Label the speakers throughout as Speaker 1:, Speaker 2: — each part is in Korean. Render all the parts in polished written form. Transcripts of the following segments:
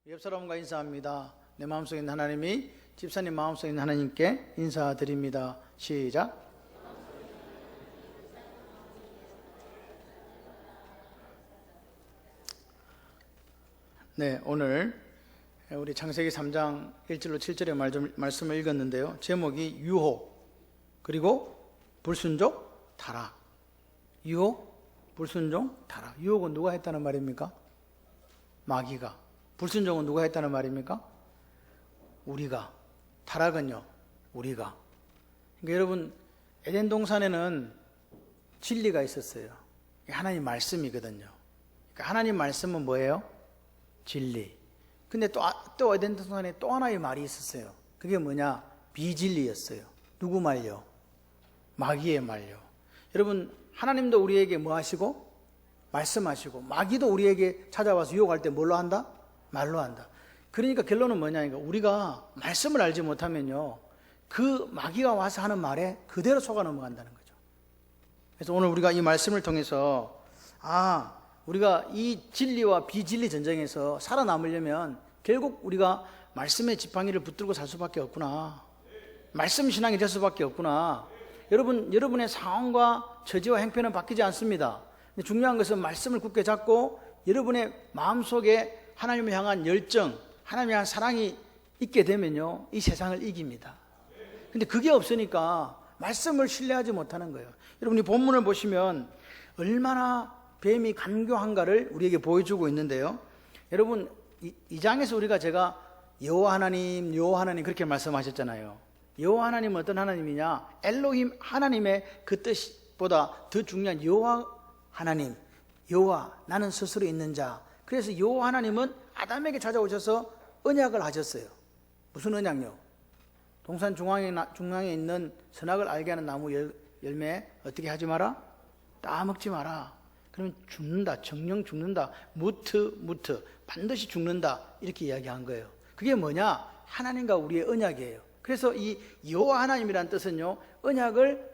Speaker 1: 옆 사람과 인사합니다. 내 마음속에 있는 하나님이 집사님 마음속에 있는 하나님께 인사드립니다. 시작. 네, 오늘 우리 창세기 3장 1절로 7절의 말씀을 읽었는데요. 제목이 유혹 그리고 불순종 타락. 유혹, 불순종, 타락. 유혹은 누가 했다는 말입니까? 마귀가. 불순종은 누가 했다는 말입니까? 우리가. 타락은요, 우리가. 그러니까 여러분, 에덴 동산에는 진리가 있었어요. 하나님 말씀이거든요. 그러니까 하나님 말씀은 뭐예요? 진리. 근데 또 에덴 동산에 또 하나의 말이 있었어요. 그게 뭐냐? 비진리였어요. 누구 말요? 마귀의 말요. 여러분, 하나님도 우리에게 뭐 하시고? 말씀하시고, 마귀도 우리에게 찾아와서 유혹할 때 뭘로 한다? 말로 한다. 그러니까 결론은 뭐냐니까 우리가 말씀을 알지 못하면요, 그 마귀가 와서 하는 말에 그대로 속아 넘어간다는 거죠. 그래서 오늘 우리가 이 말씀을 통해서 우리가 이 진리와 비진리 전쟁에서 살아남으려면 결국 우리가 말씀의 지팡이를 붙들고 살 수밖에 없구나. 말씀 신앙이 될 수밖에 없구나. 여러분의 상황과 처지와 행편은 바뀌지 않습니다. 중요한 것은 말씀을 굳게 잡고 여러분의 마음속에 하나님을 향한 열정, 하나님을 향한 사랑이 있게 되면요, 이 세상을 이깁니다. 근데 그게 없으니까 말씀을 신뢰하지 못하는 거예요. 여러분, 이 본문을 보시면 얼마나 뱀이 간교한가를 우리에게 보여주고 있는데요. 여러분, 이 장에서 제가 여호와 하나님 그렇게 말씀하셨잖아요. 여호와 하나님은 어떤 하나님이냐? 엘로힘 하나님의 그 뜻보다 더 중요한 여호와 하나님, 여호와 나는 스스로 있는 자. 그래서 여호와 하나님은 아담에게 찾아오셔서 언약을 하셨어요. 무슨 언약요? 동산 중앙에 있는 선악을 알게 하는 나무 열매 어떻게 하지 마라? 따먹지 마라. 그러면 죽는다. 정령 죽는다. 무트 반드시 죽는다. 이렇게 이야기한 거예요. 그게 뭐냐? 하나님과 우리의 언약이에요. 그래서 이 여호와 하나님이라는 뜻은요, 언약을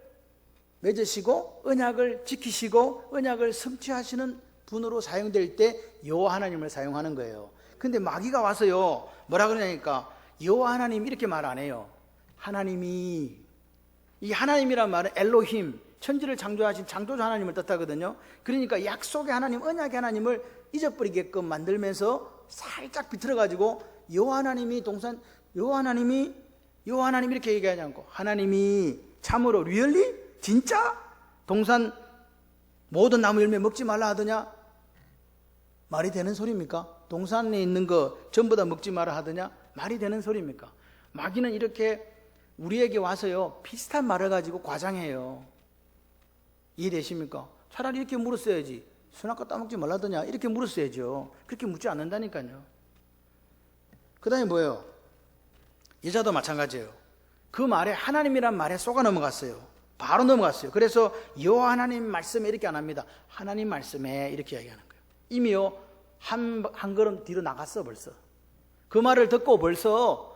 Speaker 1: 맺으시고 언약을 지키시고 언약을 성취하시는 분으로 사용될 때 여호와 하나님을 사용하는 거예요. 근데 마귀가 와서요, 뭐라 그러냐니까 여호와 하나님 이렇게 말 안 해요. 하나님이. 이 하나님이란 말은 엘로힘, 천지를 창조하신 창조주 하나님을 뜻하거든요. 그러니까 약속의 하나님, 언약의 하나님을 잊어버리게끔 만들면서 살짝 비틀어가지고 여호와 하나님이 이렇게 얘기하지 않고 하나님이 참으로 리얼리? 진짜? 동산 모든 나무 열매 먹지 말라 하더냐? 말이 되는 소리입니까? 동산에 있는 거 전부 다 먹지 마라 하더냐? 말이 되는 소리입니까? 마귀는 이렇게 우리에게 와서요, 비슷한 말을 가지고 과장해요. 이해되십니까? 차라리 이렇게 물었어야지. 선악과 따먹지 말라더냐? 이렇게 물었어야죠. 그렇게 묻지 않는다니까요. 그 다음에 뭐예요? 여자도 마찬가지예요. 그 말에 하나님이란 말에 속아 넘어갔어요. 바로 넘어갔어요. 그래서 여호와 하나님 말씀에 이렇게 안 합니다. 하나님 말씀에 이렇게 이야기하는 거예요. 이미요, 한 걸음 뒤로 나갔어. 벌써 그 말을 듣고 벌써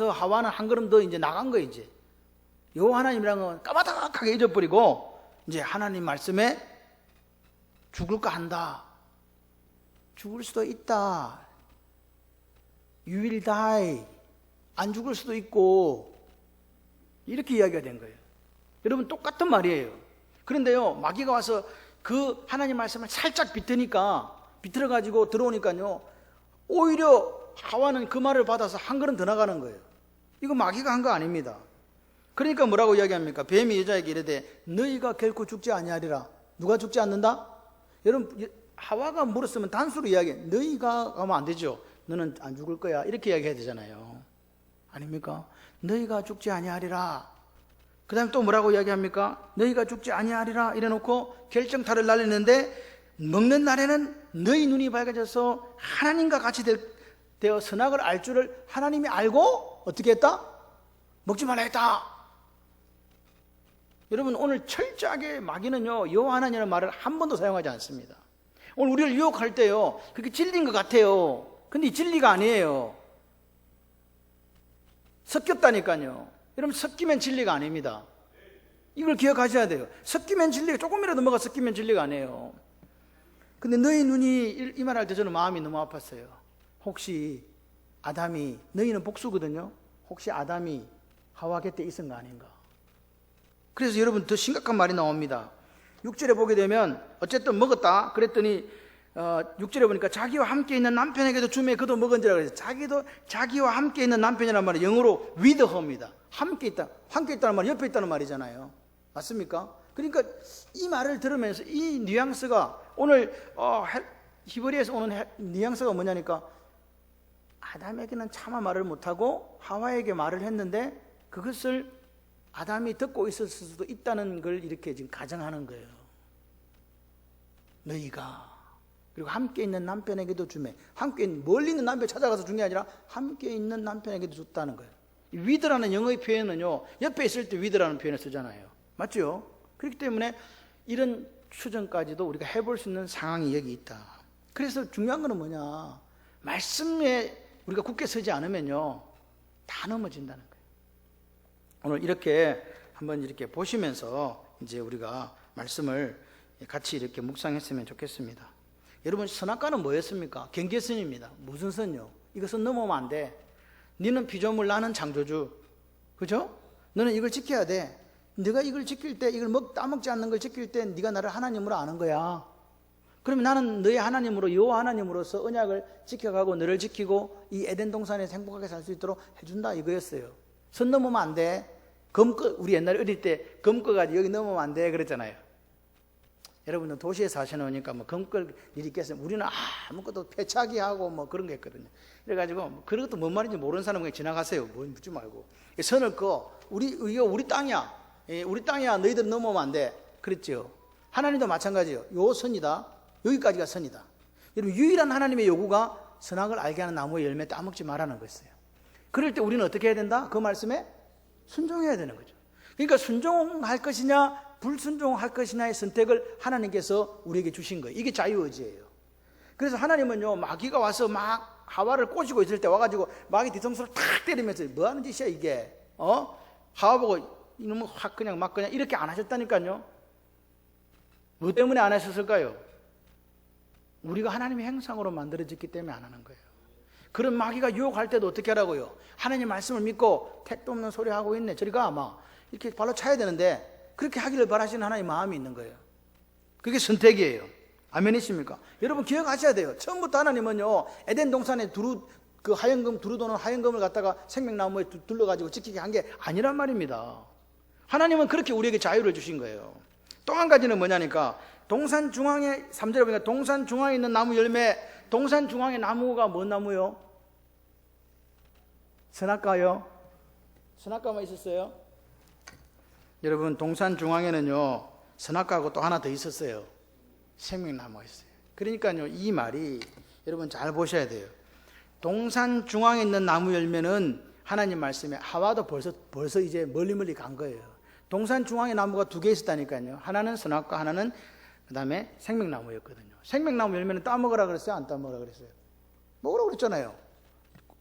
Speaker 1: 하와는 한 걸음 더 이제 나간 거예요. 이제 여호와 하나님이라는 건 까마득하게 잊어버리고 이제 하나님 말씀에 죽을까 한다. 죽을 수도 있다. You will die. 안 죽을 수도 있고 이렇게 이야기가 된 거예요. 여러분, 똑같은 말이에요. 그런데요, 마귀가 와서 그 하나님 말씀을 살짝 비틀어가지고 들어오니까요, 오히려 하와는 그 말을 받아서 한 걸음 더 나가는 거예요. 이거 마귀가 한 거 아닙니다. 그러니까 뭐라고 이야기합니까? 뱀이 여자에게 이르되 너희가 결코 죽지 아니하리라. 누가 죽지 않는다? 여러분, 하와가 물었으면 단수로 이야기해. 너희가 가면 안 되죠. 너는 안 죽을 거야. 이렇게 이야기해야 되잖아요. 아닙니까? 너희가 죽지 아니하리라. 그 다음에 또 뭐라고 이야기합니까? 너희가 죽지 아니하리라 이래놓고 결정타를 날리는데 먹는 날에는 너희 눈이 밝아져서 하나님과 같이 되어 선악을 알 줄을 하나님이 알고 어떻게 했다? 먹지 말라 했다. 여러분, 오늘 철저하게 마귀는요, 여호와 하나님이라는 말을 한 번도 사용하지 않습니다. 오늘 우리를 유혹할 때요, 그게 진리인 것 같아요. 근데 이 진리가 아니에요. 섞였다니까요. 여러분, 섞이면 진리가 아닙니다. 이걸 기억하셔야 돼요. 섞이면 진리가, 조금이라도 뭐가 섞이면 진리가 아니에요. 근데 너희 눈이 이 말할 때 저는 마음이 너무 아팠어요. 혹시 아담이, 너희는 복수거든요. 혹시 아담이 하와 곁에 있은 거 아닌가? 그래서 여러분 더 심각한 말이 나옵니다. 6절에 보게 되면 어쨌든 먹었다 그랬더니 6절에 보니까 자기와 함께 있는 남편에게도 주매 그도 먹은지라 그래서 자기와 함께 있는 남편이라는 말은 영어로 with her입니다. 함께 있다는 말은 옆에 있다는 말이잖아요. 맞습니까? 그러니까 이 말을 들으면서 이 뉘앙스가 오늘 히브리에서 오는 뉘앙스가 뭐냐니까 아담에게는 차마 말을 못하고 하와에게 말을 했는데 그것을 아담이 듣고 있었을 수도 있다는 걸 이렇게 지금 가정하는 거예요. 너희가 그리고 함께 있는 남편에게도 주매, 함께 멀리 있는 남편 찾아가서 준 게 아니라 함께 있는 남편에게도 줬다는 거예요. 이 위드라는 영어의 표현은요, 옆에 있을 때 위드라는 표현을 쓰잖아요. 맞죠? 그렇기 때문에 이런 추정까지도 우리가 해볼 수 있는 상황이 여기 있다. 그래서 중요한 거는 뭐냐, 말씀에 우리가 굳게 서지 않으면요 다 넘어진다는 거예요. 오늘 이렇게 한번 이렇게 보시면서 이제 우리가 말씀을 같이 이렇게 묵상했으면 좋겠습니다. 여러분, 선악과는 뭐였습니까? 경계선입니다. 무슨 선요? 이것은 넘으면 안 돼. 너는 피조물, 나는 창조주. 그죠? 너는 이걸 지켜야 돼. 네가 이걸 지킬 때, 이걸 따먹지 않는 걸 지킬 때 네가 나를 하나님으로 아는 거야. 그러면 나는 너의 하나님으로, 여호와 하나님으로서 언약을 지켜가고 너를 지키고 이 에덴 동산에서 행복하게 살 수 있도록 해준다 이거였어요. 선 넘으면 안 돼. 우리 옛날에 어릴 때 검 꺼가지고 여기 넘으면 안 돼 그랬잖아요. 여러분은 도시에 사시놓으니까 뭐 검 끌 일이 있겠어요. 우리는 아무것도 패착이하고 뭐 그런 게 있거든요. 그래가지고 그런 것도 뭔 말인지 모르는 사람 그냥 지나가세요. 뭐 묻지 말고. 선을 꺼. 이거 우리 땅이야. 우리 땅이야. 너희들 넘으면 안 돼. 그랬죠. 하나님도 마찬가지예요. 요 선이다. 여기까지가 선이다. 여러분, 유일한 하나님의 요구가 선악을 알게 하는 나무의 열매 따먹지 말라는 거였어요. 그럴 때 우리는 어떻게 해야 된다? 그 말씀에 순종해야 되는 거죠. 그러니까 순종할 것이냐 불순종할 것이냐의 선택을 하나님께서 우리에게 주신 거예요. 이게 자유의지예요. 그래서 하나님은요, 마귀가 와서 막 하와를 꼬시고 있을 때 와가지고 마귀 뒤통수를 탁 때리면서 뭐 하는 짓이야 이게? 하와 보고 이놈은 확 그냥 막 그냥 이렇게 안 하셨다니까요. 뭐 때문에 안 하셨을까요? 우리가 하나님의 형상으로 만들어졌기 때문에 안 하는 거예요. 그런 마귀가 유혹할 때도 어떻게 하라고요? 하나님 말씀을 믿고 택도 없는 소리 하고 있네. 저리가 아마 이렇게 발로 차야 되는데 그렇게 하기를 바라시는 하나님의 마음이 있는 거예요. 그게 선택이에요. 아멘이십니까? 여러분 기억하셔야 돼요. 처음부터 하나님은요, 에덴 동산에 두루도는 하얀금을 갖다가 생명나무에 둘러가지고 지키게 한 게 아니란 말입니다. 하나님은 그렇게 우리에게 자유를 주신 거예요. 또 한 가지는 뭐냐니까 동산 중앙에 3절에 보니까 동산 중앙에 있는 나무 열매, 동산 중앙의 나무가 뭔 나무요? 선악과요? 선악과만 있었어요? 여러분, 동산 중앙에는요 선악과하고 또 하나 더 있었어요. 생명나무가 있어요. 그러니까요, 이 말이 여러분 잘 보셔야 돼요. 동산 중앙에 있는 나무 열매는 하나님 말씀에 하와도 벌써 이제 멀리 간 거예요. 동산 중앙에 나무가 2개 있었다니까요. 하나는 선악과, 하나는 그 다음에 생명나무였거든요. 생명나무 열매는 따먹으라 그랬어요? 안 따먹으라 그랬어요? 먹으라고 그랬잖아요.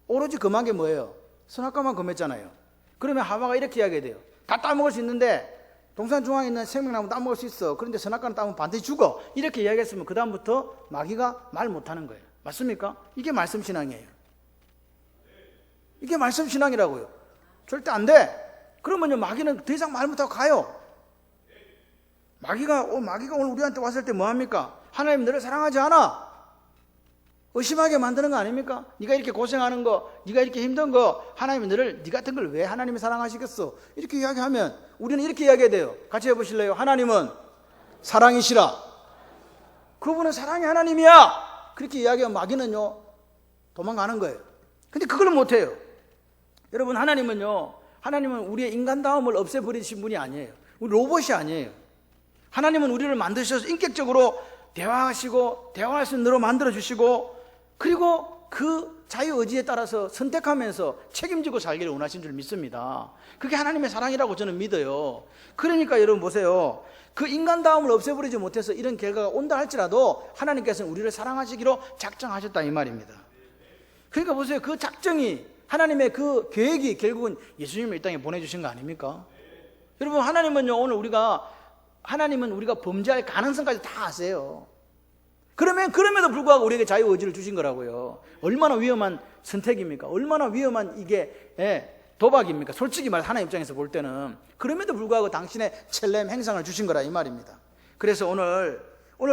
Speaker 1: 오로지 금한 게 뭐예요? 선악과만 금했잖아요. 그러면 하와가 이렇게 이야기해야 돼요. 다 따먹을 수 있는데 동산 중앙에 있는 생명나무 따먹을 수 있어. 그런데 선악과는 따먹으면 반드시 죽어. 이렇게 이야기했으면 그 다음부터 마귀가 말 못하는 거예요. 맞습니까? 이게 말씀신앙이에요. 이게 말씀신앙이라고요. 절대 안 돼. 그러면요, 마귀는 더 이상 말 못하고 가요. 마귀가 오늘 우리한테 왔을 때 뭐합니까? 하나님 너를 사랑하지 않아. 의심하게 만드는 거 아닙니까? 네가 이렇게 고생하는 거, 네가 이렇게 힘든 거, 하나님이 너를, 네 같은 걸 왜 하나님이 사랑하시겠어? 이렇게 이야기하면 우리는 이렇게 이야기해야 돼요. 같이 해보실래요? 하나님은 사랑이시라. 그분은 사랑이 하나님이야. 그렇게 이야기하면 마귀는요 도망가는 거예요. 근데 그걸 못해요. 여러분, 하나님은 우리의 인간다움을 없애버리신 분이 아니에요. 우리 로봇이 아니에요. 하나님은 우리를 만드셔서 인격적으로 대화하시고 대화할 수 있는 너로 만들어주시고, 그리고 그 자유의지에 따라서 선택하면서 책임지고 살기를 원하신 줄 믿습니다. 그게 하나님의 사랑이라고 저는 믿어요. 그러니까 여러분 보세요. 그 인간다움을 없애버리지 못해서 이런 결과가 온다 할지라도 하나님께서는 우리를 사랑하시기로 작정하셨다 이 말입니다. 그러니까 보세요. 그 작정이, 하나님의 그 계획이 결국은 예수님을 이 땅에 보내주신 거 아닙니까? 여러분, 하나님은 우리가 범죄할 가능성까지 다 아세요. 그럼에도 불구하고 우리에게 자유의지를 주신 거라고요. 얼마나 위험한 선택입니까? 얼마나 위험한 이게 도박입니까? 솔직히 말해 하나님 입장에서 볼 때는. 그럼에도 불구하고 당신의 첼렘 행상을 주신 거라 이 말입니다. 그래서 오늘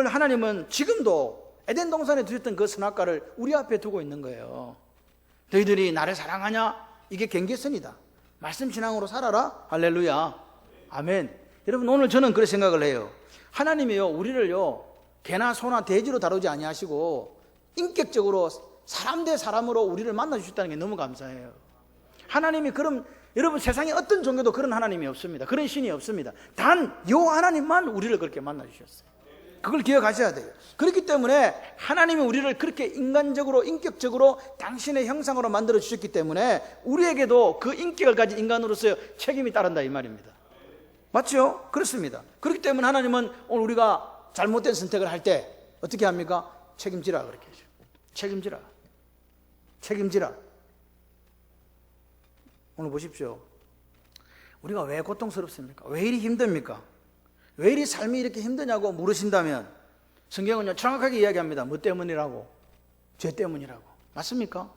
Speaker 1: 하나님은 지금도 에덴 동산에 두셨던 그 선악과를 우리 앞에 두고 있는 거예요. 너희들이 나를 사랑하냐? 이게 경계선이다. 말씀 신앙으로 살아라. 할렐루야. 아멘. 여러분, 오늘 저는 그렇게 생각을 해요. 하나님이요, 우리를요, 개나 소나 돼지로 다루지 아니하시고 인격적으로 사람 대 사람으로 우리를 만나 주셨다는 게 너무 감사해요. 하나님이 그럼 여러분, 세상에 어떤 종교도 그런 하나님이 없습니다. 그런 신이 없습니다. 단 요 하나님만 우리를 그렇게 만나 주셨어요. 그걸 기억하셔야 돼요. 그렇기 때문에 하나님이 우리를 그렇게 인간적으로, 인격적으로 당신의 형상으로 만들어 주셨기 때문에 우리에게도 그 인격을 가진 인간으로서의 책임이 따른다 이 말입니다. 맞죠? 그렇습니다. 그렇기 때문에 하나님은 오늘 우리가 잘못된 선택을 할 때 어떻게 합니까? 책임지라 그렇게 하죠. 책임지라. 오늘 보십시오. 우리가 왜 고통스럽습니까? 왜 이리 힘듭니까? 왜 이리 삶이 이렇게 힘드냐고 물으신다면 성경은요, 정확하게 이야기합니다. 뭐 때문이라고? 죄 때문이라고. 맞습니까?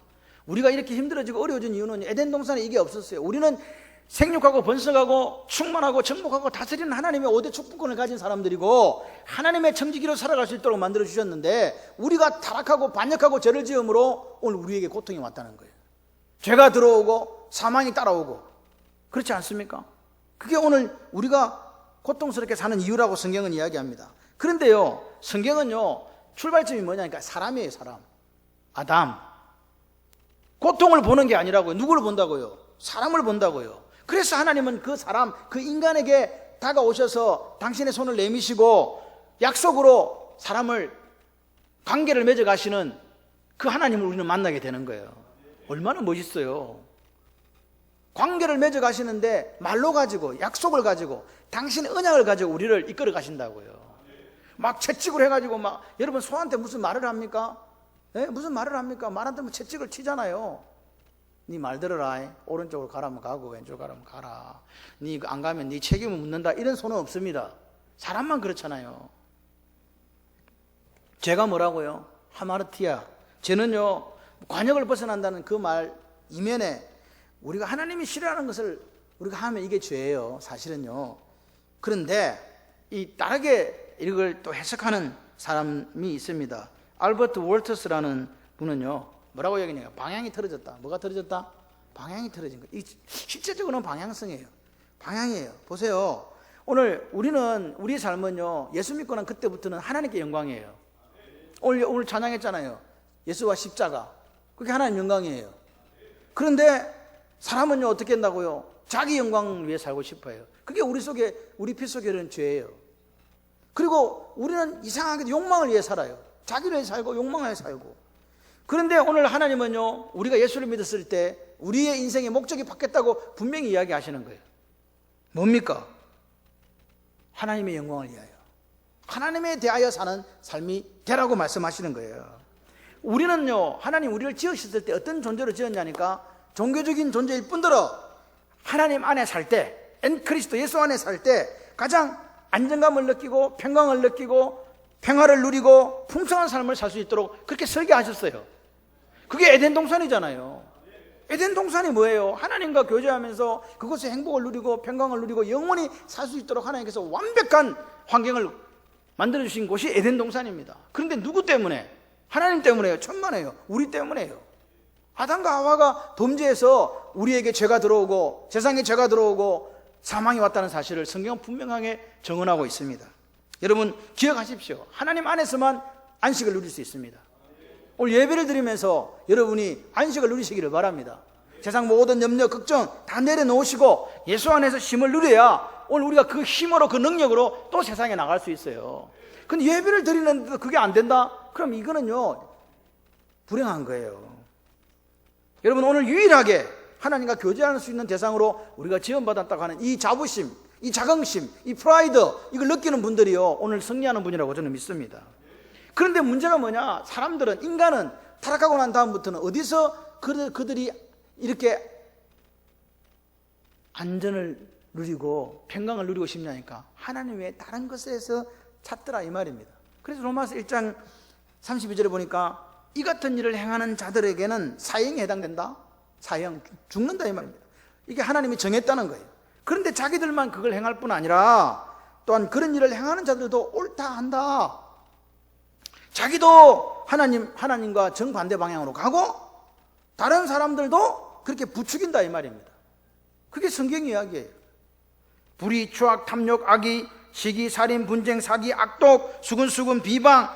Speaker 1: 우리가 이렇게 힘들어지고 어려워진 이유는 에덴 동산에 이게 없었어요. 우리는 생육하고 번성하고 충만하고 정복하고 다스리는 하나님의 5대 축복권을 가진 사람들이고 하나님의 청지기로 살아갈 수 있도록 만들어 주셨는데 우리가 타락하고 반역하고 죄를 지음으로 오늘 우리에게 고통이 왔다는 거예요. 죄가 들어오고 사망이 따라오고. 그렇지 않습니까? 그게 오늘 우리가 고통스럽게 사는 이유라고 성경은 이야기합니다. 그런데요, 성경은요, 출발점이 뭐냐니까 사람이에요. 사람. 아담. 고통을 보는 게 아니라고요. 누구를 본다고요? 사람을 본다고요. 그래서 하나님은 그 사람, 그 인간에게 다가오셔서 당신의 손을 내미시고 약속으로 사람을, 관계를 맺어 가시는 그 하나님을 우리는 만나게 되는 거예요. 얼마나 멋있어요. 관계를 맺어 가시는데 말로 가지고, 약속을 가지고, 당신의 언약을 가지고 우리를 이끌어 가신다고요. 막 채찍을 해가지고 막, 여러분 소한테 무슨 말을 합니까? 무슨 말을 합니까? 말한테 뭐 채찍을 치잖아요. 네 말 들어라. 오른쪽으로 가라면 가고 왼쪽으로 가라면 가라. 네 안 가면 네 책임을 묻는다. 이런 손은 없습니다. 사람만 그렇잖아요. 죄가 뭐라고요? 하마르티아. 죄는요, 관역을 벗어난다는 그 말 이면에 우리가 하나님이 싫어하는 것을 우리가 하면 이게 죄예요. 사실은요. 그런데 이 다르게 이걸 또 해석하는 사람이 있습니다. 알버트 월터스라는 분은요, 뭐라고 얘기하냐면 방향이 틀어졌다. 뭐가 틀어졌다? 방향이 틀어진 거. 이 실제적으로는 방향성이에요. 방향이에요. 보세요. 오늘 우리는, 우리의 삶은요, 예수 믿고 난 그때부터는 하나님께 영광이에요. 오늘 찬양했잖아요. 예수와 십자가. 그게 하나님 영광이에요. 그런데 사람은요, 어떻게 한다고요? 자기 영광을 위해 살고 싶어요. 그게 우리 피 속에 있는 죄예요. 그리고 우리는 이상하게도 욕망을 위해 살아요. 자기를 위해 살고 욕망을 위해 살고. 그런데 오늘 하나님은요, 우리가 예수를 믿었을 때 우리의 인생의 목적이 바뀌었다고 분명히 이야기하시는 거예요. 뭡니까? 하나님의 영광을 위하여, 하나님에 대하여 사는 삶이 되라고 말씀하시는 거예요. 우리는요, 하나님 우리를 지으셨을 때 어떤 존재로 지었냐니까 종교적인 존재일 뿐더러 하나님 안에 살 때, 그리스도 예수 안에 살 때 가장 안정감을 느끼고 평강을 느끼고 평화를 누리고 풍성한 삶을 살 수 있도록 그렇게 설계하셨어요. 그게 에덴 동산이잖아요. 에덴 동산이 뭐예요? 하나님과 교제하면서 그곳에 행복을 누리고 평강을 누리고 영원히 살 수 있도록 하나님께서 완벽한 환경을 만들어주신 곳이 에덴 동산입니다. 그런데 누구 때문에? 하나님 때문에요? 천만에요. 우리 때문에요. 아담과 하와가 범죄해서 우리에게 죄가 들어오고 세상에 죄가 들어오고 사망이 왔다는 사실을 성경은 분명하게 정언하고 있습니다. 여러분 기억하십시오. 하나님 안에서만 안식을 누릴 수 있습니다. 오늘 예배를 드리면서 여러분이 안식을 누리시기를 바랍니다. 세상 모든 염려, 걱정 다 내려놓으시고 예수 안에서 힘을 누려야 오늘 우리가 그 힘으로, 그 능력으로 또 세상에 나갈 수 있어요. 근데 예배를 드리는데도 그게 안 된다? 그럼 이거는요, 불행한 거예요. 여러분 오늘 유일하게 하나님과 교제할 수 있는 대상으로 우리가 지원받았다고 하는 이 자부심, 이 자긍심, 이 프라이드, 이걸 느끼는 분들이요, 오늘 승리하는 분이라고 저는 믿습니다. 그런데 문제가 뭐냐? 사람들은, 인간은 타락하고 난 다음부터는 어디서 그들이 이렇게 안전을 누리고 평강을 누리고 싶냐니까 하나님 외에 다른 것에서 찾더라 이 말입니다. 그래서 로마서 1장 32절에 보니까 이 같은 일을 행하는 자들에게는 사형에 해당된다. 사형, 죽는다 이 말입니다. 이게 하나님이 정했다는 거예요. 그런데 자기들만 그걸 행할 뿐 아니라 또한 그런 일을 행하는 자들도 옳다 한다. 자기도 하나님과 정반대 방향으로 가고 다른 사람들도 그렇게 부추긴다 이 말입니다. 그게 성경 이야기예요. 불의, 추악, 탐욕, 악의, 시기, 살인, 분쟁, 사기, 악독, 수근수근, 비방,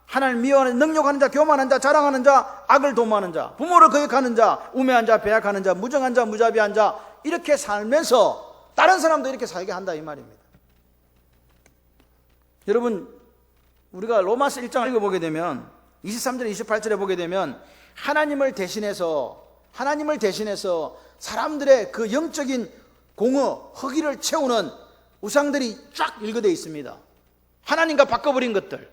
Speaker 1: 하나님 미워하는, 능욕하는 자, 교만한 자, 자랑하는 자, 악을 도모하는 자, 부모를 거역하는 자, 우매한 자, 배약하는 자, 무정한 자, 무자비한 자, 이렇게 살면서 다른 사람도 이렇게 살게 한다 이 말입니다. 여러분, 우리가 로마서 1장을 읽어보게 되면 23절, 28절에 보게 되면 하나님을 대신해서 사람들의 그 영적인 공허, 허기를 채우는 우상들이 쫙 일거되어 있습니다. 하나님과 바꿔버린 것들,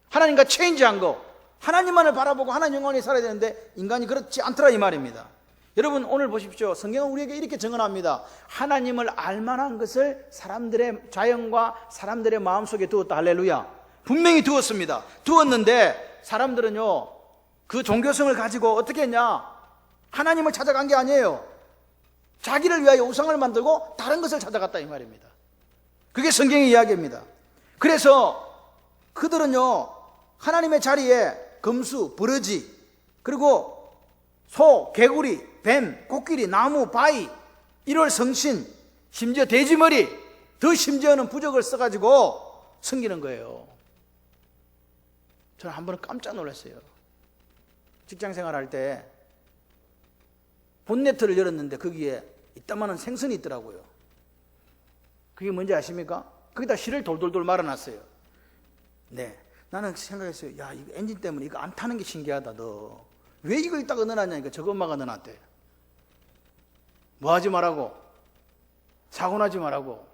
Speaker 1: 하나님과 체인지한 거, 하나님만을 바라보고 하나님 영원히 살아야 되는데 인간이 그렇지 않더라 이 말입니다. 여러분, 오늘 보십시오. 성경은 우리에게 이렇게 증언합니다. 하나님을 알만한 것을 사람들의 자연과 사람들의 마음속에 두었다. 할렐루야. 분명히 두었습니다. 두었는데 사람들은요, 그 종교성을 가지고 어떻게 했냐? 하나님을 찾아간 게 아니에요. 자기를 위하여 우상을 만들고 다른 것을 찾아갔다 이 말입니다. 그게 성경의 이야기입니다. 그래서 그들은요, 하나님의 자리에 금수, 버러지, 그리고 소, 개구리, 뱀, 코끼리, 나무, 바위, 1월 성신, 심지어 돼지머리, 더 심지어는 부적을 써가지고 섬기는 거예요. 저는 한 번은 깜짝 놀랐어요. 직장생활 할 때 본네트를 열었는데 거기에 이따만한 생선이 있더라고요. 그게 뭔지 아십니까? 거기다 실을 돌돌돌 말아놨어요. 네, 나는 생각했어요. 야, 이거 엔진 때문에 이거 안 타는 게 신기하다. 너 왜 이거 이따가 넣어놨냐니까. 저거 엄마가 넣어놨대. 뭐 하지 말라고, 사고 나지 말라고.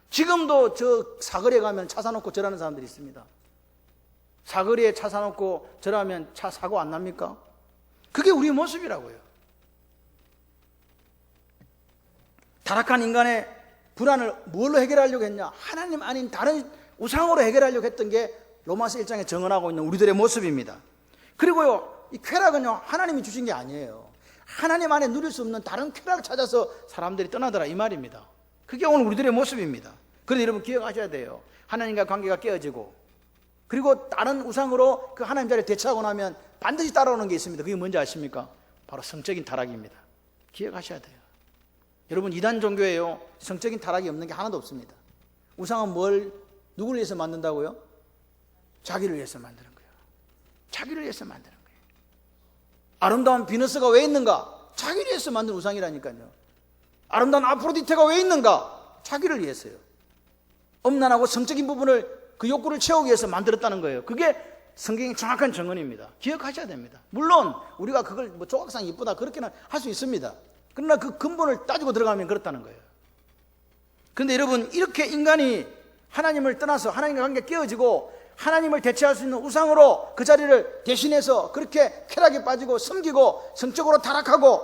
Speaker 1: 지금도 저 사거리에 가면 차 사놓고 절하는 사람들이 있습니다. 사거리에 차 사놓고 절하면 차 사고 안 납니까? 그게 우리의 모습이라고요. 타락한 인간의 불안을 뭘로 해결하려고 했냐? 하나님 아닌 다른 우상으로 해결하려고 했던 게 로마서 1장에 증언하고 있는 우리들의 모습입니다. 그리고요, 이 쾌락은요, 하나님이 주신 게 아니에요. 하나님 안에 누릴 수 없는 다른 쾌락을 찾아서 사람들이 떠나더라 이 말입니다. 그게 오늘 우리들의 모습입니다. 그런데 여러분 기억하셔야 돼요. 하나님과 관계가 깨어지고 그리고 다른 우상으로 그 하나님 자리를 대체하고 나면 반드시 따라오는 게 있습니다. 그게 뭔지 아십니까? 바로 성적인 타락입니다. 기억하셔야 돼요. 여러분, 이단 종교에요, 성적인 타락이 없는 게 하나도 없습니다. 우상은 누구를 위해서 만든다고요? 자기를 위해서 만드는 거예요. 자기를 위해서 만드는 거예요. 아름다운 비너스가 왜 있는가? 자기를 위해서 만든 우상이라니까요. 아름다운 아프로디테가 왜 있는가? 자기를 위해서요. 음란하고 성적인 부분을, 그 욕구를 채우기 위해서 만들었다는 거예요. 그게 성경의 정확한 증언입니다. 기억하셔야 됩니다. 물론 우리가 그걸 뭐 조각상 이쁘다 그렇게는 할 수 있습니다. 그러나 그 근본을 따지고 들어가면 그렇다는 거예요. 그런데 여러분, 이렇게 인간이 하나님을 떠나서 하나님과 관계 깨어지고 하나님을 대체할 수 있는 우상으로 그 자리를 대신해서 그렇게 쾌락에 빠지고 섬기고 성적으로 타락하고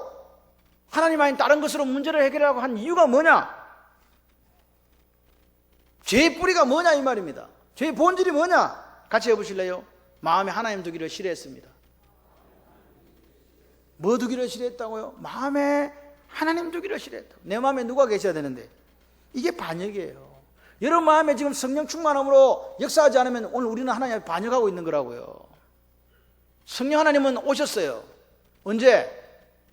Speaker 1: 하나님 아닌 다른 것으로 문제를 해결하려고 한 이유가 뭐냐? 죄의 뿌리가 뭐냐 이 말입니다. 죄의 본질이 뭐냐? 같이 해보실래요? 마음에 하나님 두기를 싫어했습니다. 뭐 두기를 싫어했다고요? 마음에 하나님 두기를 싫어했다. 내 마음에 누가 계셔야 되는데 이게 반역이에요. 여러분 마음에 지금 성령 충만함으로 역사하지 않으면 오늘 우리는 하나님을 반역하고 있는 거라고요. 성령 하나님은 오셨어요. 언제?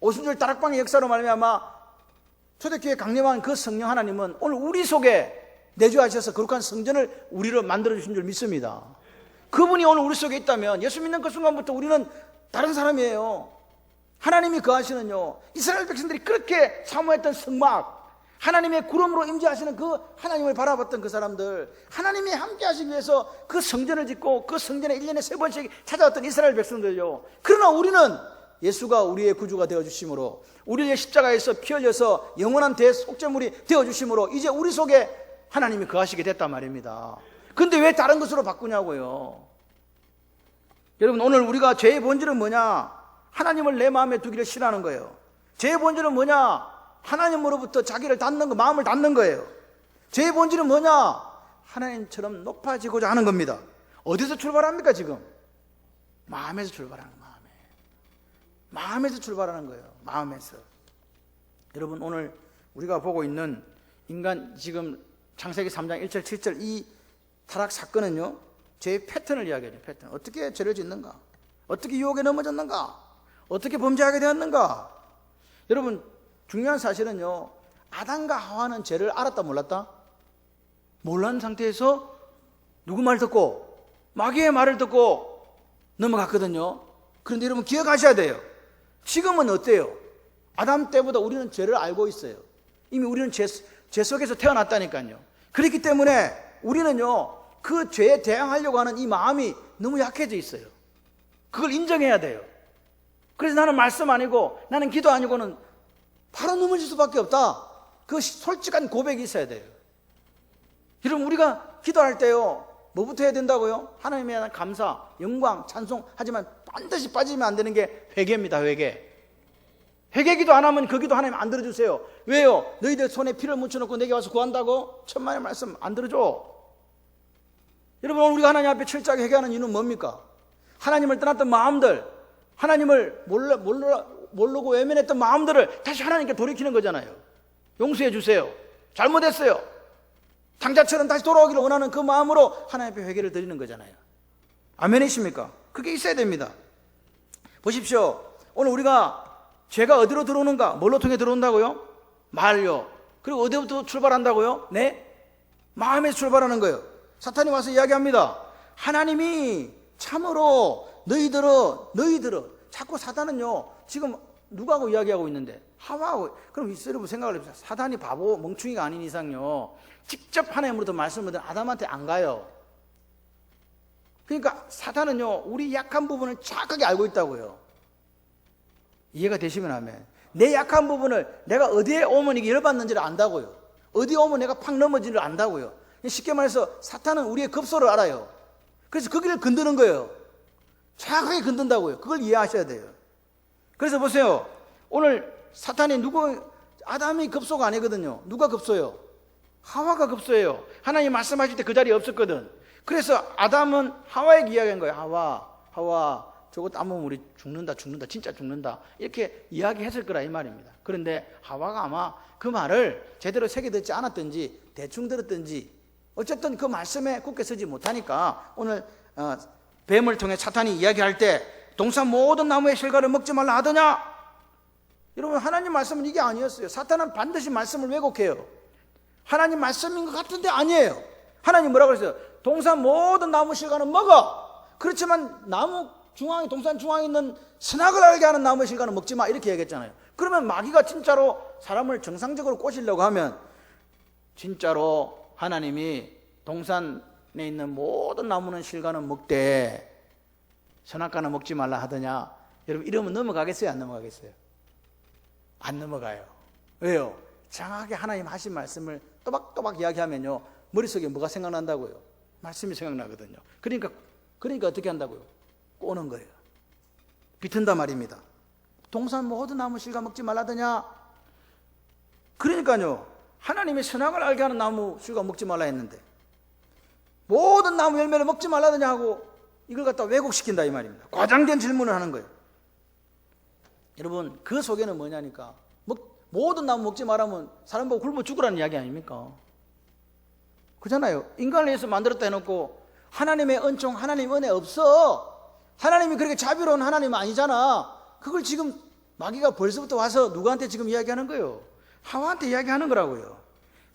Speaker 1: 오순절 다락방의 역사로 말미암아 초대교회 강림한 그 성령 하나님은 오늘 우리 속에 내주하셔서 거룩한 성전을 우리로 만들어주신 줄 믿습니다. 그분이 오늘 우리 속에 있다면 예수 믿는 그 순간부터 우리는 다른 사람이에요. 하나님이 거하시는요, 이스라엘 백성들이 그렇게 사모했던 성막, 하나님의 구름으로 임재하시는 그 하나님을 바라봤던 그 사람들, 하나님이 함께 하시기 위해서 그 성전을 짓고 그 성전에 1년에 3번씩 찾아왔던 이스라엘 백성들요. 그러나 우리는 예수가 우리의 구주가 되어주심으로, 우리의 십자가에서 피 흘려서 영원한 대속죄물이 되어주심으로 이제 우리 속에 하나님이 거하시게 됐단 말입니다. 그런데 왜 다른 것으로 바꾸냐고요. 여러분, 오늘 우리가 죄의 본질은 뭐냐? 하나님을 내 마음에 두기를 싫어하는 거예요. 죄의 본질은 뭐냐? 하나님으로부터 자기를 닫는 거, 마음을 닫는 거예요. 죄의 본질은 뭐냐? 하나님처럼 높아지고자 하는 겁니다. 어디서 출발합니까 지금? 마음에서 출발하는 거예요. 마음에서 출발하는 거예요. 마음에서. 여러분, 오늘 우리가 보고 있는 인간, 지금 창세기 3장 1절 7절 이 타락 사건은요, 죄의 패턴을 이야기해요. 패턴. 어떻게 죄를 짓는가? 어떻게 유혹에 넘어졌는가? 어떻게 범죄하게 되었는가? 여러분, 중요한 사실은요, 아담과 하와는 죄를 알았다 몰랐다? 몰랐는 상태에서 누구 말 듣고 마귀의 말을 듣고 넘어갔거든요. 그런데 여러분 기억하셔야 돼요. 지금은 어때요? 아담 때보다 우리는 죄를 알고 있어요. 이미 우리는 죄 속에서 태어났다니까요. 그렇기 때문에 우리는요, 그 죄에 대항하려고 하는 이 마음이 너무 약해져 있어요. 그걸 인정해야 돼요. 그래서 나는 말씀 아니고 나는 기도 아니고는 바로 넘어질 수밖에 없다. 그 솔직한 고백이 있어야 돼요. 여러분, 우리가 기도할 때요, 뭐부터 해야 된다고요? 하나님에 대한 감사, 영광, 찬송. 하지만 반드시 빠지면 안 되는 게 회개입니다. 회개 기도 안 하면 그 기도 하나님 안 들어주세요. 왜요? 너희들 손에 피를 묻혀놓고 내게 와서 구한다고? 천만의 말씀 안 들어줘. 여러분, 오늘 우리가 하나님 앞에 철저하게 회개하는 이유는 뭡니까? 하나님을 떠났던 마음들, 하나님을 모르고 외면했던 마음들을 다시 하나님께 돌이키는 거잖아요. 용서해 주세요. 잘못했어요. 당자처럼 다시 돌아오기를 원하는 그 마음으로 하나님 앞에 회개를 드리는 거잖아요. 아멘이십니까? 그게 있어야 됩니다. 보십시오. 오늘 우리가 죄가 어디로 들어오는가? 뭘로 통해 들어온다고요? 말요. 그리고 어디부터 출발한다고요? 네? 마음에서 출발하는 거예요. 사탄이 와서 이야기합니다. 하나님이 참으로 너희들은 자꾸 사탄은요, 지금 누구하고 이야기하고 있는데? 하와하고. 그럼 여러분 생각을 해보세요. 사탄이 바보 멍충이가 아닌 이상요, 직접 하나님으로부터 말씀을 듣는 아담한테 안 가요. 그러니까 사탄은요, 우리 약한 부분을 정확하게 알고 있다고요. 이해가 되시면 하면, 내 약한 부분을 내가 어디에 오면 이게 열받는지를 안다고요. 어디에 오면 내가 팍 넘어지를 안다고요. 쉽게 말해서 사탄은 우리의 급소를 알아요. 그래서 거기를 건드는 거예요. 정확하게 건든다고요. 그걸 이해하셔야 돼요. 그래서 보세요. 오늘 사탄이 아담이 급소가 아니거든요. 누가 급소예요? 하와가 급소예요. 하나님 말씀하실 때 그 자리에 없었거든. 그래서 아담은 하와에게 이야기한 거예요. 하와, 저것 안 먹으면 우리 죽는다, 진짜 죽는다. 이렇게 이야기했을 거라 이 말입니다. 그런데 하와가 아마 그 말을 제대로 새겨 듣지 않았든지 대충 들었든지 어쨌든 그 말씀에 굳게 서지 못하니까 오늘 뱀을 통해 사탄이 이야기할 때 동산 모든 나무의 실과를 먹지 말라 하더냐? 여러분, 하나님 말씀은 이게 아니었어요. 사탄은 반드시 말씀을 왜곡해요. 하나님 말씀인 것 같은데 아니에요. 하나님 뭐라고 그랬어요? 동산 모든 나무 실과는 먹어. 그렇지만 동산 중앙에 있는 선악을 알게 하는 나무 실과는 먹지 마, 이렇게 얘기했잖아요. 그러면 마귀가 진짜로 사람을 정상적으로 꼬시려고 하면 진짜로 하나님이 동산에 있는 모든 나무는 실과는 먹되 선악과는 먹지 말라 하더냐? 여러분, 이러면 넘어가겠어요? 안 넘어가겠어요? 안 넘어가요. 왜요? 정확하게 하나님 하신 말씀을 또박또박 이야기하면요, 머릿속에 뭐가 생각난다고요? 말씀이 생각나거든요. 그러니까 어떻게 한다고요? 꼬는 거예요. 비튼다 말입니다. 동산 모든 나무 실과 먹지 말라더냐? 그러니까요, 하나님이 선악을 알게 하는 나무 실과 먹지 말라 했는데 모든 나무 열매를 먹지 말라더냐 하고 이걸 갖다 왜곡시킨다 이 말입니다. 과장된 질문을 하는 거예요. 여러분, 그 속에는 뭐냐니까, 모든 나무 먹지 말라면 사람 보고 굶어 죽으라는 이야기 아닙니까? 그잖아요. 인간을 위해서 만들었다 해놓고 하나님의 은총, 하나님 은혜 없어. 하나님이 그렇게 자비로운 하나님 아니잖아. 그걸 지금 마귀가 벌써부터 와서 누구한테 지금 이야기하는 거예요? 하와한테 이야기하는 거라고요.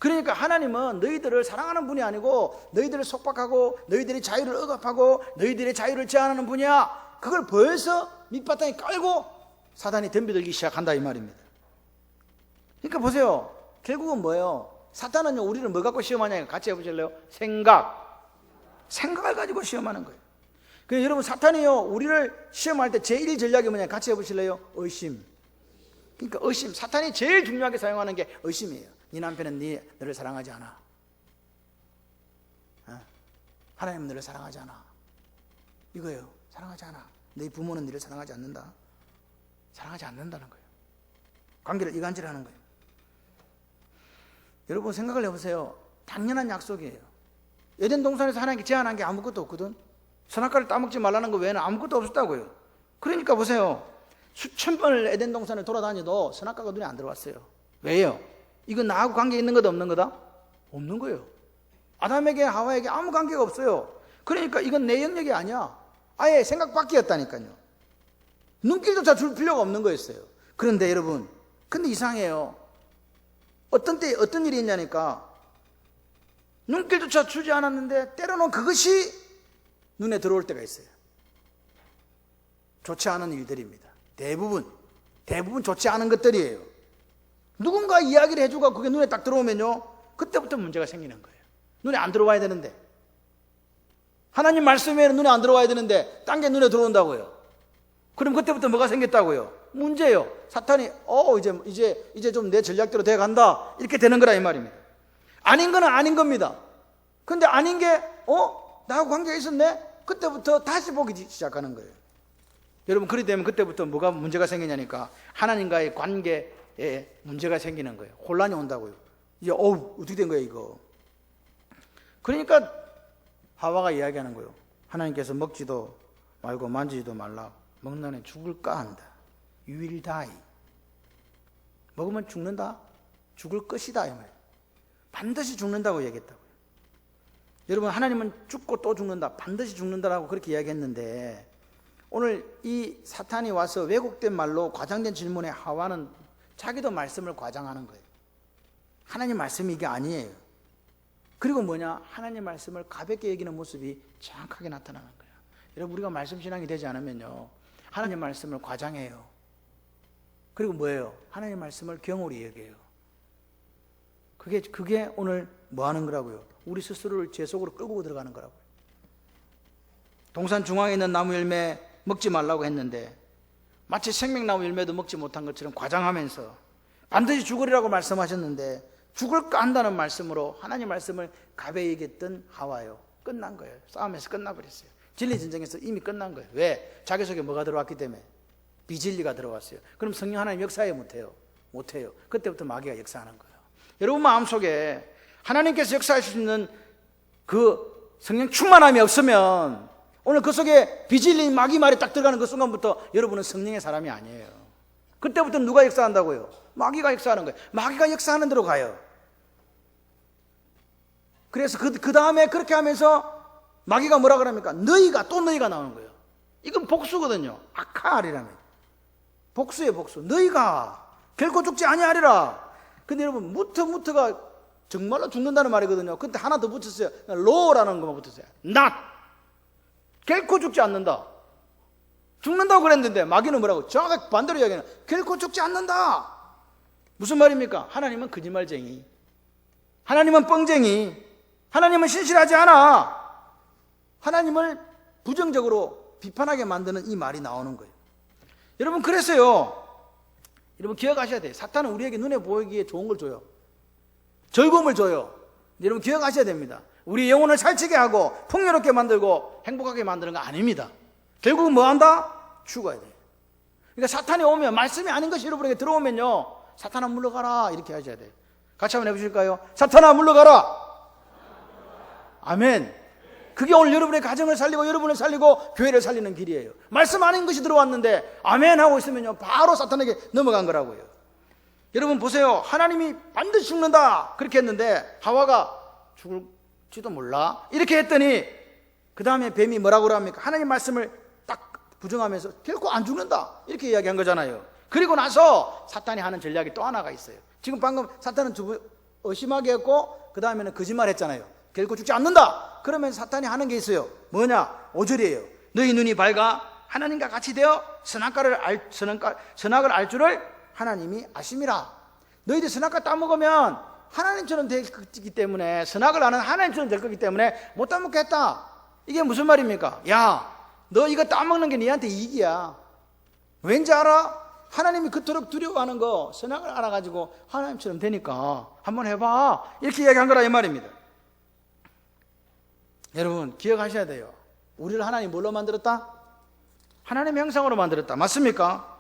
Speaker 1: 그러니까 하나님은 너희들을 사랑하는 분이 아니고 너희들을 속박하고 너희들의 자유를 억압하고 너희들의 자유를 제한하는 분이야. 그걸 벌써 밑바탕에 깔고 사단이 덤벼들기 시작한다 이 말입니다. 그러니까 보세요. 결국은 뭐예요? 사탄은요, 우리를 뭐 갖고 시험하냐? 같이 해보실래요? 생각을 가지고 시험하는 거예요. 그래서 여러분, 사탄이요, 우리를 시험할 때 제1 전략이 뭐냐? 같이 해보실래요? 의심. 그러니까 의심. 사탄이 제일 중요하게 사용하는 게 의심이에요. 네 남편은 너를 사랑하지 않아. 하나님은 너를 사랑하지 않아. 이거예요. 사랑하지 않아. 네 부모는 너를 사랑하지 않는다. 사랑하지 않는다는 거예요. 관계를 이간질하는 거예요. 여러분, 생각을 해보세요. 당연한 약속이에요. 에덴 동산에서 하나님께 제안한 게 아무것도 없거든. 선악과를 따먹지 말라는 거 외에는 아무것도 없었다고요. 그러니까 보세요. 수천 번을 에덴 동산을 돌아다녀도 선악과가 눈에 안 들어왔어요. 왜요? 이건 나하고 관계 있는 거다 없는 거다? 없는 거예요. 아담에게 하와에게 아무 관계가 없어요. 그러니까 이건 내 영역이 아니야. 아예 생각 밖이었다니까요. 눈길조차 줄 필요가 없는 거였어요. 그런데 여러분, 근데 이상해요. 어떤 때 어떤 일이 있냐니까 눈길조차 주지 않았는데 때로는 그것이 눈에 들어올 때가 있어요. 좋지 않은 일들입니다. 대부분 좋지 않은 것들이에요. 누군가 이야기를 해주고 그게 눈에 딱 들어오면요, 그때부터 문제가 생기는 거예요. 눈에 안 들어와야 되는데, 하나님 말씀에는 눈에 안 들어와야 되는데 딴 게 눈에 들어온다고요. 그럼 그때부터 뭐가 생겼다고요? 문제예요. 사탄이 이제 좀 내 전략대로 돼간다, 이렇게 되는 거라 이 말입니다. 아닌 거는 아닌 겁니다. 근데 아닌 게 나하고 관계가 있었네? 그때부터 다시 보기 시작하는 거예요. 여러분, 그렇게 되면 그때부터 뭐가 문제가 생기냐니까 하나님과의 관계에 문제가 생기는 거예요. 혼란이 온다고요. 이제 어떻게 된 거예요 이거? 그러니까 하와가 이야기하는 거예요. 하나님께서 먹지도 말고 만지지도 말라. 먹는 애 죽을까 한다. You will die. 먹으면 죽는다. 죽을 것이다 이 말이에요. 반드시 죽는다고 얘기했다고요. 여러분, 하나님은 죽고 또 죽는다, 반드시 죽는다라고 그렇게 이야기했는데, 오늘 이 사탄이 와서 왜곡된 말로 과장된 질문에 하와는 자기도 말씀을 과장하는 거예요. 하나님 말씀이 이게 아니에요. 그리고 뭐냐? 하나님 말씀을 가볍게 여기는 모습이 정확하게 나타나는 거예요. 여러분, 우리가 말씀 신앙이 되지 않으면요, 하나님 말씀을 과장해요. 그리고 뭐예요? 하나님 말씀을 경홀히 여겨요. 그게 오늘 뭐 하는 거라고요? 우리 스스로를 죄 속으로 끌고 들어가는 거라고요. 동산 중앙에 있는 나무 열매 먹지 말라고 했는데 마치 생명나무 열매도 먹지 못한 것처럼 과장하면서 반드시 죽으리라고 말씀하셨는데 죽을까 한다는 말씀으로 하나님 말씀을 가벼이 여겼던 하와요. 끝난 거예요. 싸움에서 끝나버렸어요. 진리 전쟁에서 이미 끝난 거예요. 왜? 자기 속에 뭐가 들어왔기 때문에? 비진리가 들어왔어요. 그럼 성령 하나님 역사해 못해요. 그때부터 마귀가 역사하는 거예요. 여러분 마음속에 하나님께서 역사하실 수 있는 그 성령 충만함이 없으면 오늘 그 속에 비질린 마귀 말이 딱 들어가는 그 순간부터 여러분은 성령의 사람이 아니에요. 그때부터 누가 역사한다고요? 마귀가 역사하는 거예요. 마귀가 역사하는 대로 가요. 그래서 그 다음에 그렇게 하면서 마귀가 뭐라 그럽니까? 너희가 나오는 거예요. 이건 복수거든요. 아카알이라는 복수예요. 복수. 너희가 결코 죽지 아니하리라. 근데 여러분 무트가 정말로 죽는다는 말이거든요. 근데 하나 더 붙였어요. 로라는 것만 붙였어요. not. 결코 죽지 않는다. 죽는다고 그랬는데 마귀는 뭐라고? 정확하게 반대로 이야기하는 결코 죽지 않는다. 무슨 말입니까? 하나님은 거짓말쟁이, 하나님은 뻥쟁이, 하나님은 신실하지 않아. 하나님을 부정적으로 비판하게 만드는 이 말이 나오는 거예요. 여러분, 그래서요, 여러분 기억하셔야 돼요. 사탄은 우리에게 눈에 보이기에 좋은 걸 줘요. 즐거움을 줘요. 여러분 기억하셔야 됩니다. 우리 영혼을 살찌게 하고 풍요롭게 만들고 행복하게 만드는 거 아닙니다. 결국은 뭐 한다? 죽어야 돼요. 그러니까 사탄이 오면, 말씀이 아닌 것이 여러분에게 들어오면요, 사탄아 물러가라, 이렇게 하셔야 돼요. 같이 한번 해보실까요? 사탄아 물러가라. 아멘. 그게 오늘 여러분의 가정을 살리고 여러분을 살리고 교회를 살리는 길이에요. 말씀 아닌 것이 들어왔는데 아멘 하고 있으면요, 바로 사탄에게 넘어간 거라고요. 여러분 보세요. 하나님이 반드시 죽는다 그렇게 했는데 하와가 죽을지도 몰라 이렇게 했더니 그 다음에 뱀이 뭐라고 합니까? 하나님 말씀을 딱 부정하면서 결코 안 죽는다 이렇게 이야기한 거잖아요. 그리고 나서 사탄이 하는 전략이 또 하나가 있어요. 지금 방금 사탄은 의심하게 했고 그 다음에는 거짓말 했잖아요. 결코 죽지 않는다. 그러면 사탄이 하는 게 있어요. 뭐냐? 5절이에요. 너희 눈이 밝아 하나님과 같이 되어 선악을 알 줄을 하나님이 아심이라. 너희들 선악과 따먹으면 하나님처럼 되기 때문에, 선악을 아는 하나님처럼 될 거기 때문에 못 따먹겠다. 이게 무슨 말입니까? 야, 너 이거 따먹는 게 니한테 이익이야. 왠지 알아? 하나님이 그토록 두려워하는 거 선악을 알아가지고 하나님처럼 되니까 한번 해봐 이렇게 이야기한 거라 이 말입니다. 여러분 기억하셔야 돼요. 우리를 하나님 뭘로 만들었다? 하나님의 형상으로 만들었다. 맞습니까?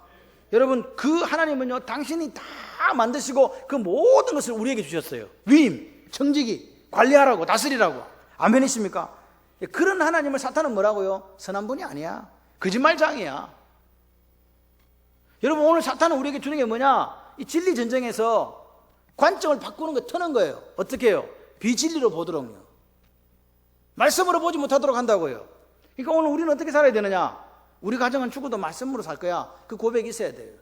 Speaker 1: 여러분 그 하나님은요, 당신이 다 만드시고 그 모든 것을 우리에게 주셨어요. 위임, 청지기, 관리하라고, 다스리라고. 아멘이십니까? 그런 하나님을 사탄은 뭐라고요? 선한 분이 아니야. 거짓말장이야. 여러분, 오늘 사탄은 우리에게 주는 게 뭐냐? 이 진리 전쟁에서 관점을 바꾸는 거, 트는 거예요. 어떻게 해요? 비진리로 보도록요. 말씀으로 보지 못하도록 한다고요. 그러니까 오늘 우리는 어떻게 살아야 되느냐? 우리 가정은 죽어도 말씀으로 살 거야. 그 고백이 있어야 돼요.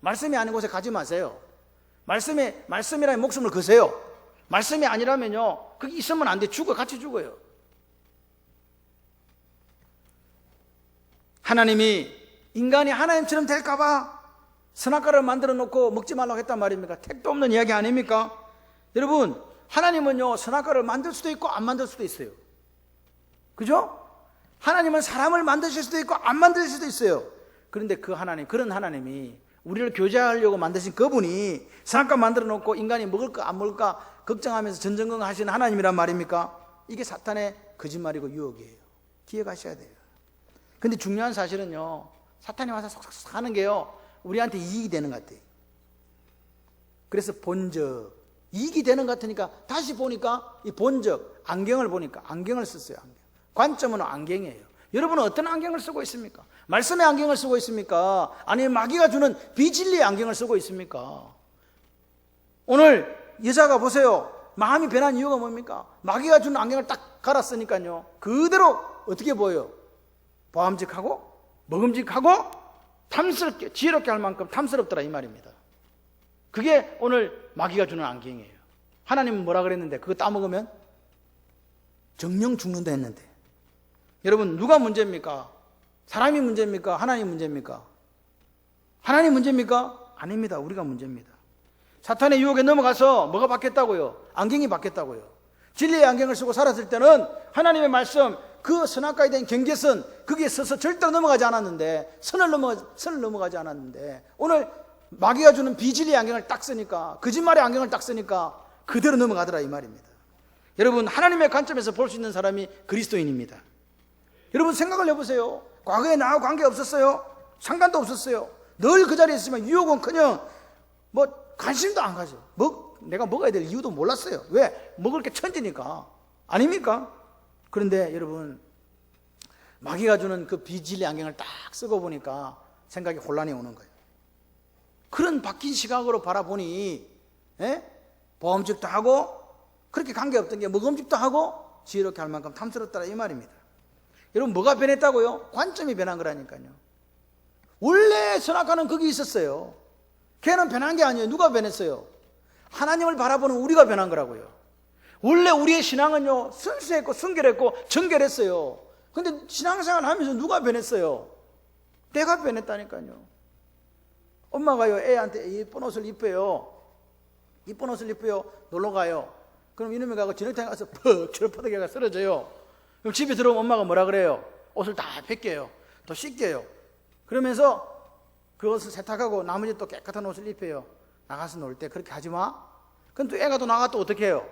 Speaker 1: 말씀이 아닌 곳에 가지 마세요. 말씀이라면 목숨을 거세요. 말씀이 아니라면요, 그게 있으면 안 돼. 같이 죽어요. 하나님이 인간이 하나님처럼 될까봐 선악과를 만들어 놓고 먹지 말라고 했단 말입니까? 택도 없는 이야기 아닙니까? 여러분, 하나님은요, 선악과를 만들 수도 있고 안 만들 수도 있어요. 그죠? 하나님은 사람을 만드실 수도 있고 안 만드실 수도 있어요. 그런데 그런 하나님이 우리를 교제하려고 만드신 그분이 선악과 만들어 놓고 인간이 먹을까 안 먹을까 걱정하면서 전전긍긍하시는 하나님이란 말입니까? 이게 사탄의 거짓말이고 유혹이에요. 기억하셔야 돼요. 근데 중요한 사실은요, 사탄이 와서 속삭 하는 게요, 우리한테 이익이 되는 것 같아요. 그래서 본적, 이익이 되는 것 같으니까 다시 보니까 이 본적, 안경을 보니까 안경을 썼어요. 관점은 안경이에요. 여러분은 어떤 안경을 쓰고 있습니까? 말씀의 안경을 쓰고 있습니까? 아니면 마귀가 주는 비진리의 안경을 쓰고 있습니까? 오늘 여자가 보세요. 마음이 변한 이유가 뭡니까? 마귀가 주는 안경을 딱 갈았으니까요, 그대로 어떻게 보여요? 보암직하고 먹음직하고 탐스럽게, 지혜롭게 할 만큼 탐스럽더라, 이 말입니다. 그게 오늘 마귀가 주는 안경이에요. 하나님은 뭐라 그랬는데 그거 따먹으면 정령 죽는다 했는데, 여러분, 누가 문제입니까? 사람이 문제입니까? 하나님 문제입니까? 하나님 문제입니까? 아닙니다. 우리가 문제입니다. 사탄의 유혹에 넘어가서 뭐가 바뀌었다고요? 안경이 바뀌었다고요. 진리의 안경을 쓰고 살았을 때는 하나님의 말씀, 그 선악과에 대한 경계선, 거기에 서서 절대로 넘어가지 않았는데, 선을 넘어가지 않았는데, 오늘 마귀가 주는 비진리의 안경을 딱 쓰니까, 거짓말의 안경을 딱 쓰니까 그대로 넘어가더라, 이 말입니다. 여러분, 하나님의 관점에서 볼 수 있는 사람이 그리스도인입니다. 여러분, 생각을 해보세요. 과거에 나하고 관계 없었어요? 상관도 없었어요. 늘 그 자리에 있으면 유혹은커녕 관심도 안 가죠. 내가 먹어야 될 이유도 몰랐어요. 왜? 먹을 게 천지니까. 아닙니까? 그런데 여러분, 마귀가 주는 그 비진리 안경을 딱 쓰고 보니까 생각이 혼란이 오는 거예요. 그런 바뀐 시각으로 바라보니 보험직도 하고 그렇게 관계없던 게 먹음직도 하고 지혜롭게 할 만큼 탐스럽더라, 이 말입니다. 여러분, 뭐가 변했다고요? 관점이 변한 거라니까요. 원래 선악과는 거기 있었어요. 걔는 변한 게 아니에요. 누가 변했어요? 하나님을 바라보는 우리가 변한 거라고요. 원래 우리의 신앙은요, 순수했고 순결했고 정결했어요. 근데 신앙생활 하면서 누가 변했어요? 내가 변했다니까요. 엄마가요, 애한테 예쁜 옷을 입혀요. 이쁜 옷을 입혀요. 놀러 가요. 그럼 이놈이 가고 저녁탕에 가서 퍽 철퍼덕이가 쓰러져요. 그럼 집에 들어오면 엄마가 뭐라 그래요? 옷을 다 벗겨요. 또 씻겨요. 그러면서 그 옷을 세탁하고 나머지 또 깨끗한 옷을 입혀요. 나가서 놀 때 그렇게 하지 마. 그럼 또 애가 또 나가 또 어떻게 해요?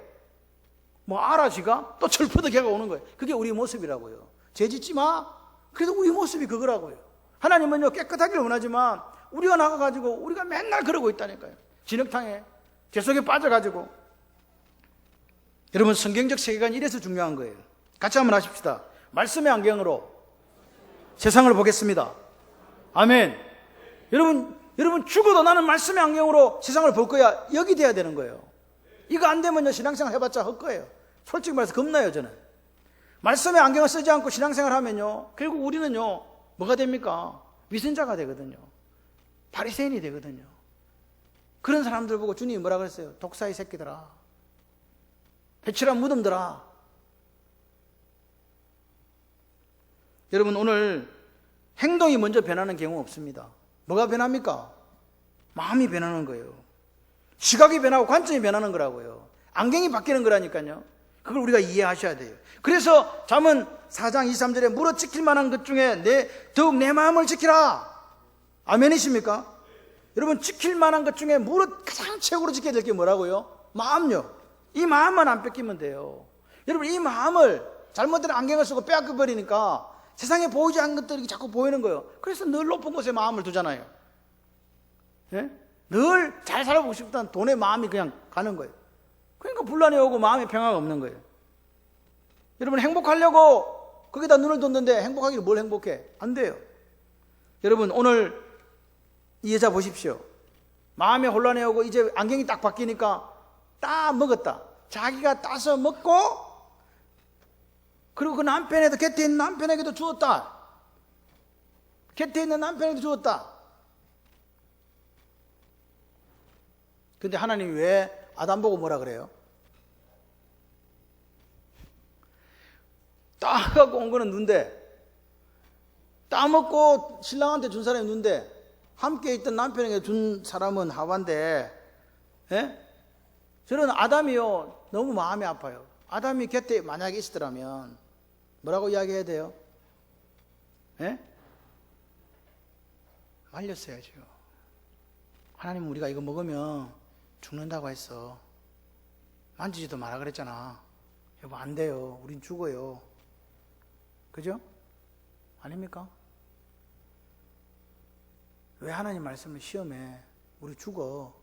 Speaker 1: 알아, 지가? 또 철퍼덕이가 오는 거예요. 그게 우리 모습이라고요. 죄 짓지 마. 그래서 우리 모습이 그거라고요. 하나님은요, 깨끗하기를 원하지만 우리가 나가가지고 우리가 맨날 그러고 있다니까요. 진흙탕에 죄 속에 빠져가지고. 여러분, 성경적 세계관이 이래서 중요한 거예요. 같이 한번 하십시다. 말씀의 안경으로 세상을 보겠습니다. 아멘. 여러분 죽어도 나는 말씀의 안경으로 세상을 볼 거야. 여기 돼야 되는 거예요. 이거 안 되면요, 신앙생활 해봤자 헛거예요. 솔직히 말해서 겁나요, 저는. 말씀의 안경을 쓰지 않고 신앙생활 하면요, 결국 우리는요, 뭐가 됩니까? 위선자가 되거든요. 바리새인이 되거든요. 그런 사람들 보고 주님이 뭐라 그랬어요? 독사의 새끼들아, 배칠한 무덤들아. 여러분, 오늘 행동이 먼저 변하는 경우 없습니다. 뭐가 변합니까? 마음이 변하는 거예요. 시각이 변하고 관점이 변하는 거라고요. 안경이 바뀌는 거라니까요. 그걸 우리가 이해하셔야 돼요. 그래서 잠언 4장 23절에 무릇 지킬 만한 것 중에 더욱 내 마음을 지키라. 아멘이십니까? 여러분, 지킬 만한 것 중에 무릇 가장 최고로 지켜야 될 게 뭐라고요? 마음요. 이 마음만 안 뺏기면 돼요. 여러분, 이 마음을 잘못된 안경을 쓰고 빼앗겨 버리니까 세상에 보이지 않는 것들이 자꾸 보이는 거예요. 그래서 늘 높은 곳에 마음을 두잖아요. 예? 늘 잘 살아보고 싶다는 돈에 마음이 그냥 가는 거예요. 그러니까 분란이 오고 마음의 평화가 없는 거예요. 여러분 행복하려고 거기다 눈을 뒀는데 행복하기를 뭘 행복해? 안 돼요. 여러분 오늘 이 여자 보십시오. 마음에 혼란해 오고 이제 안경이 딱 바뀌니까 따 먹었다. 자기가 따서 먹고 그리고 그 남편에도 곁에 있는 남편에게도 주었다. 곁에 있는 남편에게도 주었다. 근데 하나님이 왜 아담 보고 뭐라 그래요? 따갖고 온 거는 눈데 따먹고 신랑한테 준 사람이 눈데 함께 있던 남편에게 준 사람은 하와인데 예? 저는 아담이요 너무 마음이 아파요. 아담이 곁에 만약에 있었더라면 뭐라고 이야기해야 돼요? 예? 말렸어야죠. 하나님은 우리가 이거 먹으면 죽는다고 했어. 만지지도 마라 그랬잖아. 여보 안 돼요. 우린 죽어요. 그죠? 아닙니까? 왜 하나님 말씀을 시험해? 우리 죽어.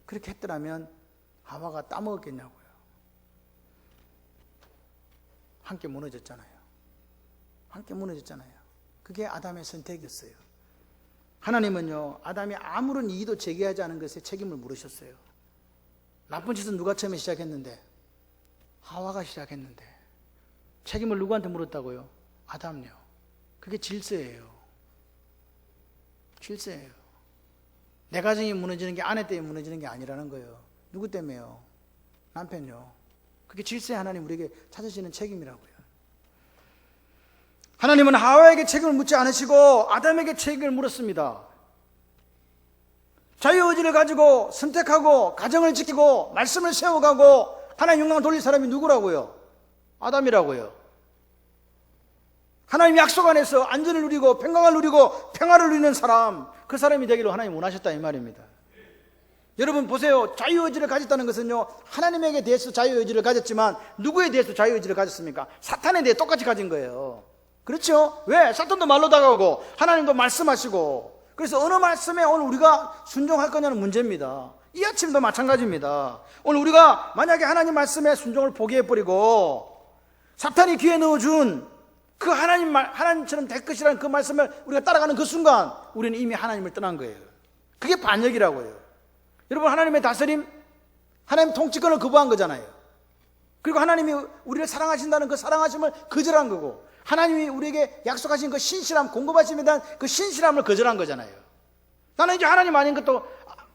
Speaker 1: 그렇게 했더라면 하와가 따먹었겠냐고요. 함께 무너졌잖아요. 함께 무너졌잖아요. 그게 아담의 선택이었어요. 하나님은요 아담이 아무런 이의도 제기하지 않은 것에 책임을 물으셨어요. 나쁜 짓은 누가 처음에 시작했는데? 하와가 시작했는데 책임을 누구한테 물었다고요? 아담요. 그게 질서예요. 질서예요. 내 가정이 무너지는 게 아내 때문에 무너지는 게 아니라는 거예요. 누구 때문에요? 남편요. 그게 질서에 하나님 우리에게 찾으시는 책임이라고요. 하나님은 하와에게 책임을 묻지 않으시고 아담에게 책임을 물었습니다. 자유의지를 가지고 선택하고 가정을 지키고 말씀을 세워가고 하나님 영광을 돌릴 사람이 누구라고요? 아담이라고요. 하나님 약속 안에서 안전을 누리고 평강을 누리고 평화를 누리는 사람, 그 사람이 되기를 하나님 원하셨다 이 말입니다. 여러분 보세요. 자유의지를 가졌다는 것은요 하나님에게 대해서 자유의지를 가졌지만 누구에 대해서 자유의지를 가졌습니까? 사탄에 대해 똑같이 가진 거예요. 그렇죠? 왜? 사탄도 말로 다가오고 하나님도 말씀하시고, 그래서 어느 말씀에 오늘 우리가 순종할 거냐는 문제입니다. 이 아침도 마찬가지입니다. 오늘 우리가 만약에 하나님 말씀에 순종을 포기해버리고 사탄이 귀에 넣어준 그 하나님처럼 될 것이라는 그 말씀을 우리가 따라가는 그 순간 우리는 이미 하나님을 떠난 거예요. 그게 반역이라고요. 여러분 하나님의 다스림, 하나님 통치권을 거부한 거잖아요. 그리고 하나님이 우리를 사랑하신다는 그 사랑하심을 거절한 거고, 하나님이 우리에게 약속하신 그 신실함, 공급하심에 대한 그 신실함을 거절한 거잖아요. 나는 이제 하나님 아닌 것도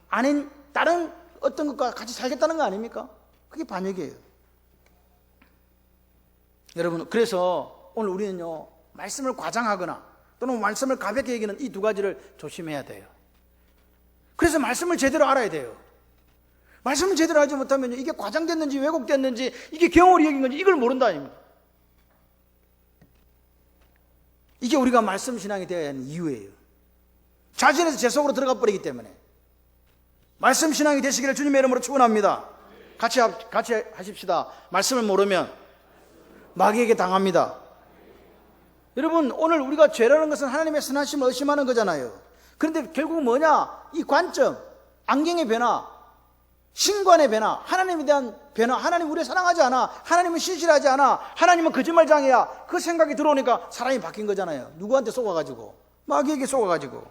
Speaker 1: 아닌 다른 어떤 것과 같이 살겠다는 거 아닙니까? 그게 반역이에요. 여러분 그래서 오늘 우리는요 말씀을 과장하거나 또는 말씀을 가볍게 얘기하는 이 두 가지를 조심해야 돼요. 그래서 말씀을 제대로 알아야 돼요. 말씀을 제대로 알지 못하면 이게 과장됐는지 왜곡됐는지 이게 경홀이 여긴 건지 이걸 모른다 아닙니까? 이게 우리가 말씀 신앙이 되어야 하는 이유예요. 자신에서 제 속으로 들어가 버리기 때문에. 말씀 신앙이 되시기를 주님의 이름으로 축원합니다. 같이 하십시다. 말씀을 모르면 마귀에게 당합니다. 여러분 오늘 우리가 죄라는 것은 하나님의 선하심을 의심하는 거잖아요. 그런데 결국 뭐냐? 이 관점, 안경의 변화, 신관의 변화, 하나님에 대한 변화, 하나님 우리를 사랑하지 않아, 하나님은 신실하지 않아, 하나님은 거짓말장이야, 그 생각이 들어오니까 사람이 바뀐 거잖아요. 누구한테 속아가지고? 마귀에게 속아가지고.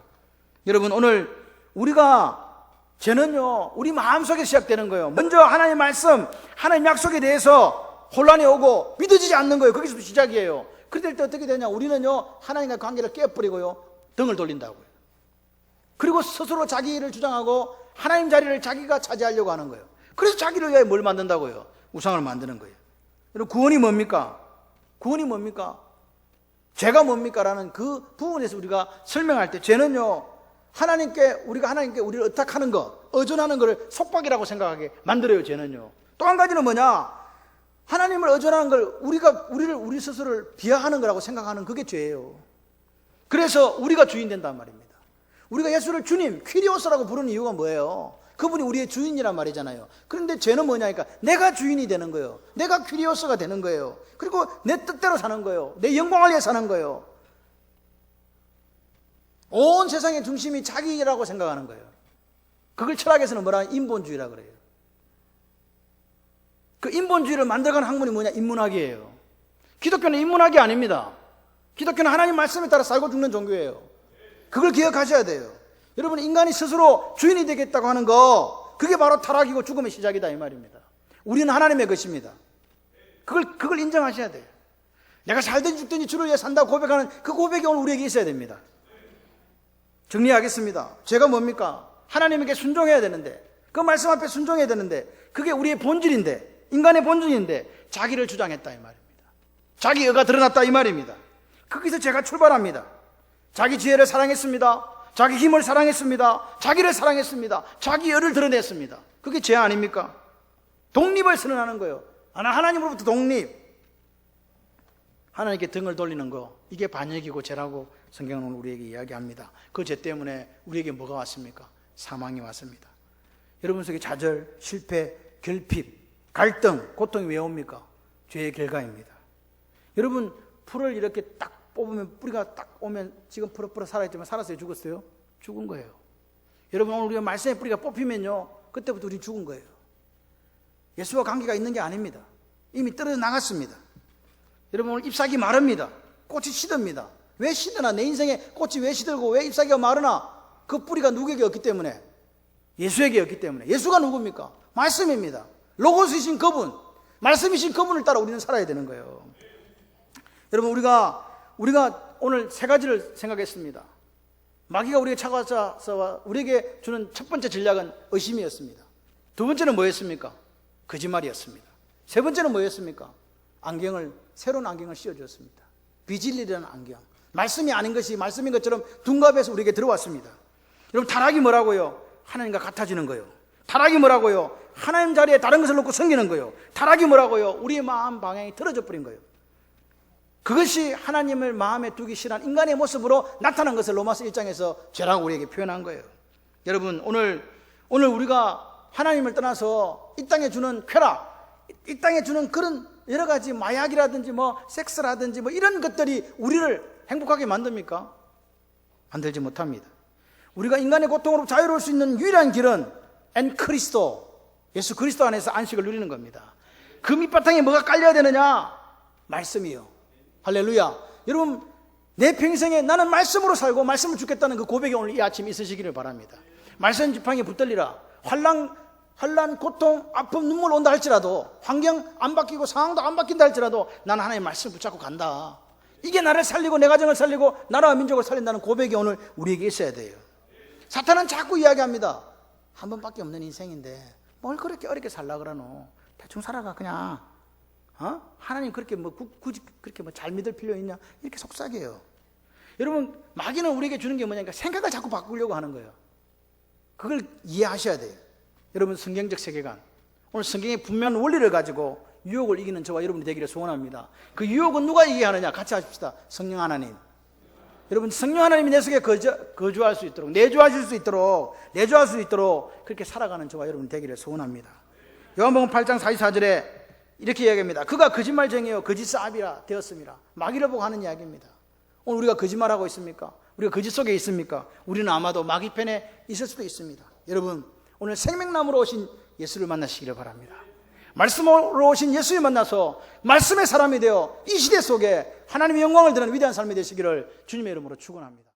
Speaker 1: 여러분 오늘 우리가 죄는요 우리 마음속에 시작되는 거예요. 먼저 하나님 말씀, 하나님 약속에 대해서 혼란이 오고 믿어지지 않는 거예요. 거기서부터 시작이에요. 그럴 때 어떻게 되냐? 우리는요 하나님과 관계를 깨버리고요 등을 돌린다고요. 그리고 스스로 자기 일을 주장하고 하나님 자리를 자기가 차지하려고 하는 거예요. 그래서 자기를 위해 뭘 만든다고요? 우상을 만드는 거예요. 여러분 구원이 뭡니까? 구원이 뭡니까? 죄가 뭡니까? 라는 그 부분에서 우리가 설명할 때 죄는요 우리가 하나님께 우리를 의탁하는 것, 의존하는 것을 속박이라고 생각하게 만들어요. 죄는요. 또 한 가지는 뭐냐? 하나님을 의존하는 걸 우리 스스로를 비하하는 거라고 생각하는 그게 죄예요. 그래서 우리가 주인 된단 말입니다. 우리가 예수를 주님, 퀴리오스라고 부르는 이유가 뭐예요? 그분이 우리의 주인이란 말이잖아요. 그런데 죄는 뭐냐니까 내가 주인이 되는 거예요. 내가 퀴리오스가 되는 거예요. 그리고 내 뜻대로 사는 거예요. 내 영광을 위해 사는 거예요. 온 세상의 중심이 자기라고 생각하는 거예요. 그걸 철학에서는 뭐라 하면 인본주의라고 그래요. 그 인본주의를 만들어간 학문이 뭐냐? 인문학이에요. 기독교는 인문학이 아닙니다. 기독교는 하나님 말씀에 따라 살고 죽는 종교예요. 그걸 기억하셔야 돼요. 여러분, 인간이 스스로 주인이 되겠다고 하는 거, 그게 바로 타락이고 죽음의 시작이다 이 말입니다. 우리는 하나님의 것입니다. 그걸 인정하셔야 돼요. 내가 살든지 죽든지 주를 위해 산다고 고백하는 그 고백이 오늘 우리에게 있어야 됩니다. 정리하겠습니다. 죄가 뭡니까? 하나님에게 순종해야 되는데, 그 말씀 앞에 순종해야 되는데, 그게 우리의 본질인데, 인간의 본질인데 자기를 주장했다 이 말입니다. 자기 의가 드러났다 이 말입니다. 거기서 제가 출발합니다. 자기 지혜를 사랑했습니다. 자기 힘을 사랑했습니다. 자기를 사랑했습니다. 자기 의를 드러냈습니다. 그게 죄 아닙니까? 독립을 선언하는 거예요. 하나님으로부터 독립. 하나님께 등을 돌리는 거, 이게 반역이고 죄라고 성경은 오늘 우리에게 이야기합니다. 그 죄 때문에 우리에게 뭐가 왔습니까? 사망이 왔습니다. 여러분 속에 좌절, 실패, 결핍, 갈등, 고통이 왜 옵니까? 죄의 결과입니다. 여러분, 풀을 이렇게 딱 뽑으면 뿌리가 딱 오면 지금 푸릇푸릇 살아있지만 살았어요? 죽었어요? 죽은 거예요. 여러분, 오늘 우리가 말씀의 뿌리가 뽑히면요, 그때부터 우리 죽은 거예요. 예수와 관계가 있는 게 아닙니다. 이미 떨어져 나갔습니다. 여러분, 오늘 잎사귀 마릅니다. 꽃이 시듭니다. 왜 시드나? 내 인생에 꽃이 왜 시들고 왜 잎사귀가 마르나? 그 뿌리가 누구에게 없기 때문에, 예수에게 없기 때문에. 예수가 누굽니까? 말씀입니다. 로고스이신 그분, 말씀이신 그분을 따라 우리는 살아야 되는 거예요. 여러분, 우리가 오늘 세 가지를 생각했습니다. 마귀가 우리에게 찾아와서 우리에게 주는 첫 번째 전략은 의심이었습니다. 두 번째는 뭐였습니까? 거짓말이었습니다. 세 번째는 뭐였습니까? 새로운 안경을 씌워주었습니다. 비진리라는 안경. 말씀이 아닌 것이 말씀인 것처럼 둔갑해서 우리에게 들어왔습니다. 여러분, 타락이 뭐라고요? 하나님과 같아지는 거예요. 타락이 뭐라고요? 하나님 자리에 다른 것을 놓고 섬기는 거예요. 타락이 뭐라고요? 우리의 마음 방향이 틀어져 버린 거예요. 그것이 하나님을 마음에 두기 싫어하는 인간의 모습으로 나타난 것을 로마서 1장에서 죄라고 우리에게 표현한 거예요. 여러분, 오늘 우리가 하나님을 떠나서 이 땅에 주는 쾌락, 이 땅에 주는 그런 여러 가지 마약이라든지 섹스라든지 이런 것들이 우리를 행복하게 만듭니까? 만들지 못합니다. 우리가 인간의 고통으로 자유로울 수 있는 유일한 길은 그리스도, 예수 그리스도 안에서 안식을 누리는 겁니다. 그 밑바탕에 뭐가 깔려야 되느냐? 말씀이요. 할렐루야. 여러분, 내 평생에 나는 말씀으로 살고 말씀을 죽겠다는 그 고백이 오늘 이 아침 있으시기를 바랍니다. 말씀 지팡이에 붙들리라. 환난, 고통, 아픔, 눈물 온다 할지라도, 환경 안 바뀌고 상황도 안 바뀐다 할지라도 나는 하나님의 말씀을 붙잡고 간다. 이게 나를 살리고 내 가정을 살리고 나라와 민족을 살린다는 고백이 오늘 우리에게 있어야 돼요. 사탄은 자꾸 이야기합니다. 한 번밖에 없는 인생인데 뭘 그렇게 어렵게 살라 그러노? 대충 살아가 그냥. 하나님 그렇게 굳이 그렇게 잘 믿을 필요 있냐? 이렇게 속삭여요. 여러분, 마귀는 우리에게 주는 게 뭐냐니까 생각을 자꾸 바꾸려고 하는 거예요. 그걸 이해하셔야 돼요. 여러분, 성경적 세계관, 오늘 성경의 분명한 원리를 가지고 유혹을 이기는 저와 여러분이 되기를 소원합니다. 그 유혹은 누가 이해하느냐? 같이 하십시다. 성령 하나님. 여러분, 성령 하나님이 내 속에 거주할 수 있도록, 내주할 수 있도록 그렇게 살아가는 저와 여러분이 되기를 소원합니다. 요한복음 8장 44절에 이렇게 이야기합니다. 그가 거짓말쟁이요 거짓사업이라 되었습니다. 마귀를 보고 하는 이야기입니다. 오늘 우리가 거짓말하고 있습니까? 우리가 거짓 속에 있습니까? 우리는 아마도 마귀 편에 있을 수도 있습니다. 여러분, 오늘 생명나무로 오신 예수를 만나시기를 바랍니다. 말씀으로 오신 예수를 만나서 말씀의 사람이 되어 이 시대 속에 하나님의 영광을 드리는 위대한 삶이 되시기를 주님의 이름으로 축원합니다.